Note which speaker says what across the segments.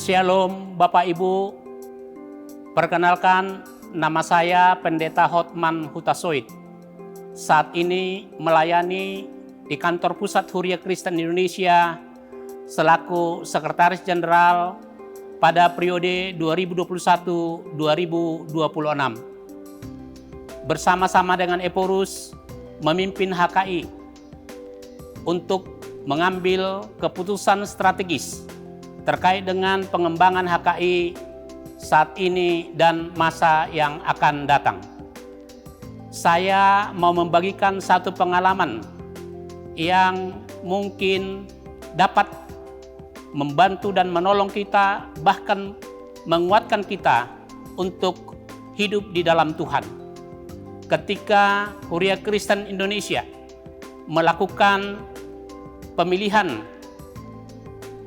Speaker 1: Shalom Bapak Ibu, perkenalkan nama saya Pendeta Hotman Hutasoid. Saat ini melayani di kantor pusat Huria Kristen Indonesia selaku Sekretaris Jenderal pada periode 2021-2026. Bersama-sama dengan Eporus memimpin HKI untuk mengambil keputusan strategis terkait dengan pengembangan HKI saat ini dan masa yang akan datang. Saya mau membagikan satu pengalaman yang mungkin dapat membantu dan menolong kita, bahkan menguatkan kita untuk hidup di dalam Tuhan. Ketika Huria Kristen Indonesia melakukan pemilihan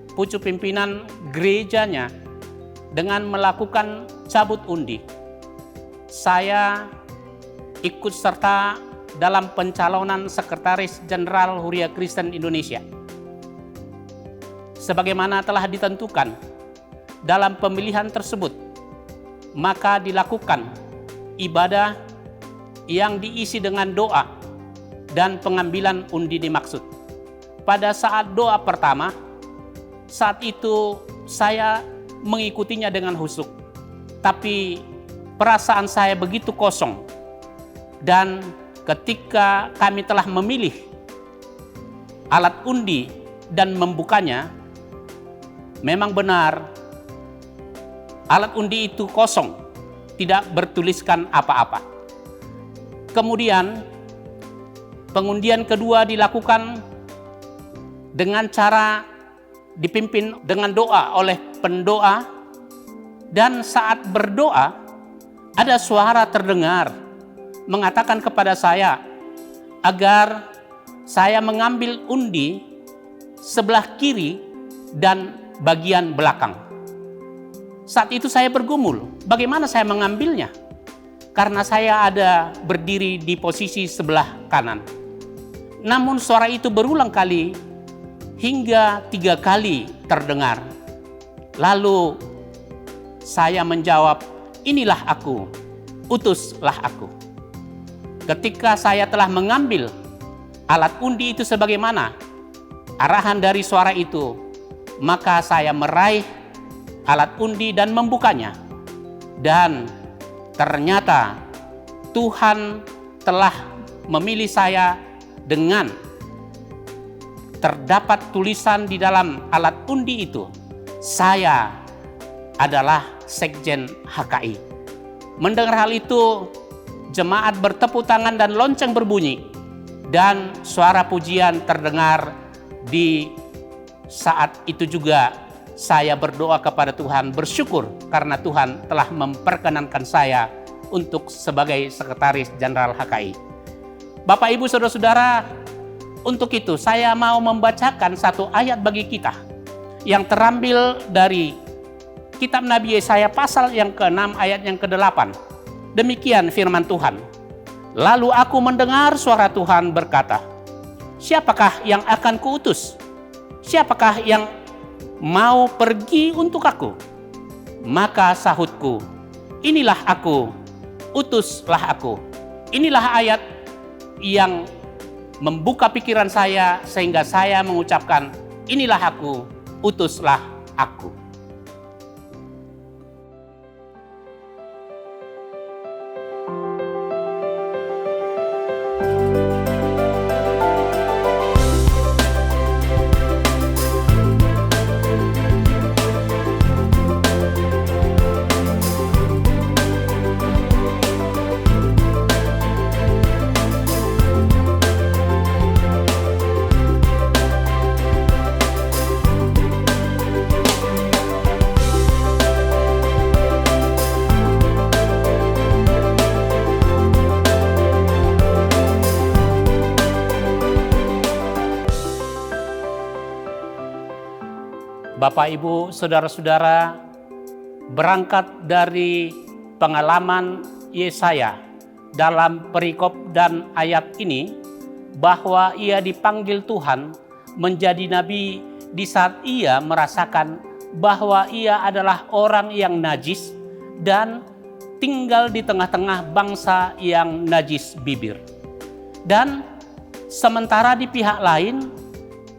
Speaker 1: pucuk pimpinan gerejanya dengan melakukan cabut undi, saya ikut serta dalam pencalonan Sekretaris Jenderal Huria Kristen Indonesia. Sebagaimana telah ditentukan dalam pemilihan tersebut, maka dilakukan ibadah yang diisi dengan doa dan pengambilan undi dimaksud. Pada saat doa pertama, saat itu saya mengikutinya dengan khusyuk, tapi perasaan saya begitu kosong. Dan ketika kami telah memilih alat undi dan membukanya, memang benar alat undi itu kosong, tidak bertuliskan apa-apa. Kemudian pengundian kedua dilakukan dengan cara dipimpin dengan doa oleh pendoa, dan saat berdoa ada suara terdengar mengatakan kepada saya agar saya mengambil undi sebelah kiri dan bagian belakang. Saat itu saya bergumul, bagaimana saya mengambilnya? Karena saya ada berdiri di posisi sebelah kanan. Namun suara itu berulang kali hingga 3 kali terdengar. Lalu saya menjawab, inilah aku, utuslah aku. Ketika saya telah mengambil alat undi itu sebagaimana arahan dari suara itu, maka saya meraih alat undi dan membukanya. Dan ternyata Tuhan telah memilih saya dengan terdapat tulisan di dalam alat undi itu, saya adalah Sekjen HKI. Mendengar hal itu, jemaat bertepuk tangan dan lonceng berbunyi, dan suara pujian terdengar. Di saat itu juga saya berdoa kepada Tuhan, bersyukur karena Tuhan telah memperkenankan saya untuk sebagai Sekretaris Jenderal HKI. Bapak, Ibu, Saudara-saudara, untuk itu saya mau membacakan satu ayat bagi kita yang terambil dari kitab Nabi Yesaya pasal yang ke-6 ayat yang ke-8. Demikian firman Tuhan. Lalu aku mendengar suara Tuhan berkata, siapakah yang akan kuutus? Siapakah yang mau pergi untuk aku? Maka sahutku, inilah aku, utuslah aku. Inilah ayat yang membuka pikiran saya sehingga saya mengucapkan, inilah aku, utuslah aku. Bapak, Ibu, Saudara-saudara, berangkat dari pengalaman Yesaya dalam perikop dan ayat ini, bahwa ia dipanggil Tuhan menjadi nabi di saat ia merasakan bahwa ia adalah orang yang najis dan tinggal di tengah-tengah bangsa yang najis bibir. Dan sementara di pihak lain,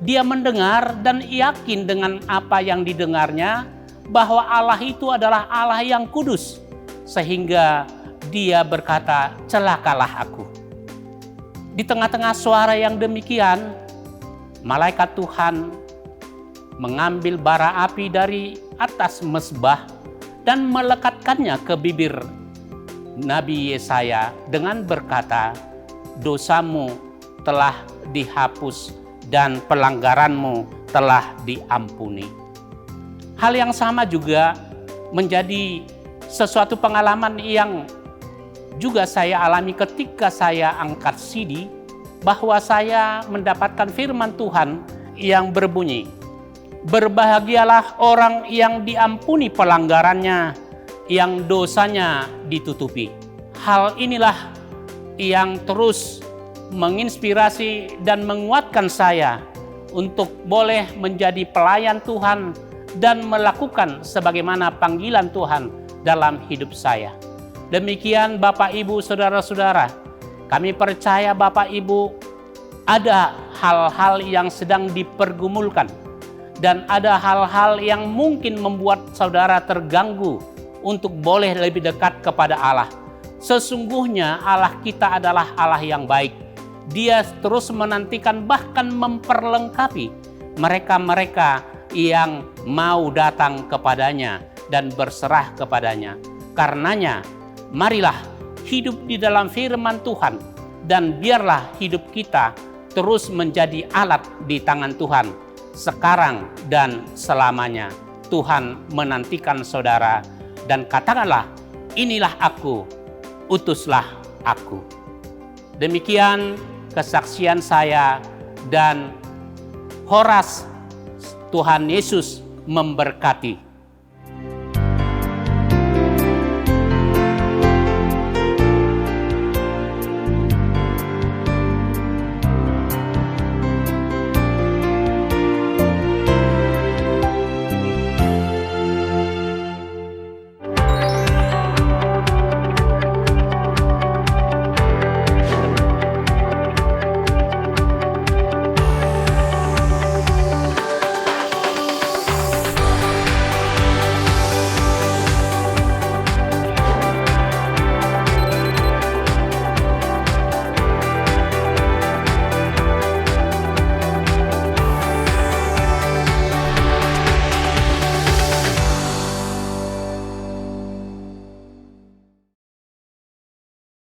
Speaker 1: dia mendengar dan yakin dengan apa yang didengarnya, bahwa Allah itu adalah Allah yang kudus, sehingga dia berkata, celakalah aku. Di tengah-tengah suara yang demikian, malaikat Tuhan mengambil bara api dari atas mezbah dan melekatkannya ke bibir Nabi Yesaya dengan berkata, dosamu telah dihapus dan pelanggaranmu telah diampuni. Hal yang sama juga menjadi sesuatu pengalaman yang juga saya alami ketika saya angkat CD, bahwa saya mendapatkan firman Tuhan yang berbunyi, berbahagialah orang yang diampuni pelanggarannya, yang dosanya ditutupi. Hal inilah yang terus menginspirasi dan menguatkan saya untuk boleh menjadi pelayan Tuhan dan melakukan sebagaimana panggilan Tuhan dalam hidup saya. Demikian Bapak Ibu Saudara-saudara, kami percaya Bapak Ibu ada hal-hal yang sedang dipergumulkan dan ada hal-hal yang mungkin membuat saudara terganggu untuk boleh lebih dekat kepada Allah. Sesungguhnya Allah kita adalah Allah yang baik. Dia terus menantikan bahkan memperlengkapi mereka-mereka yang mau datang kepadanya dan berserah kepadanya. Karenanya, marilah hidup di dalam firman Tuhan dan biarlah hidup kita terus menjadi alat di tangan Tuhan sekarang dan selamanya. Tuhan menantikan saudara dan katakanlah, inilah aku, utuslah aku. Demikian kesaksian saya dan Horas. Tuhan Yesus memberkati.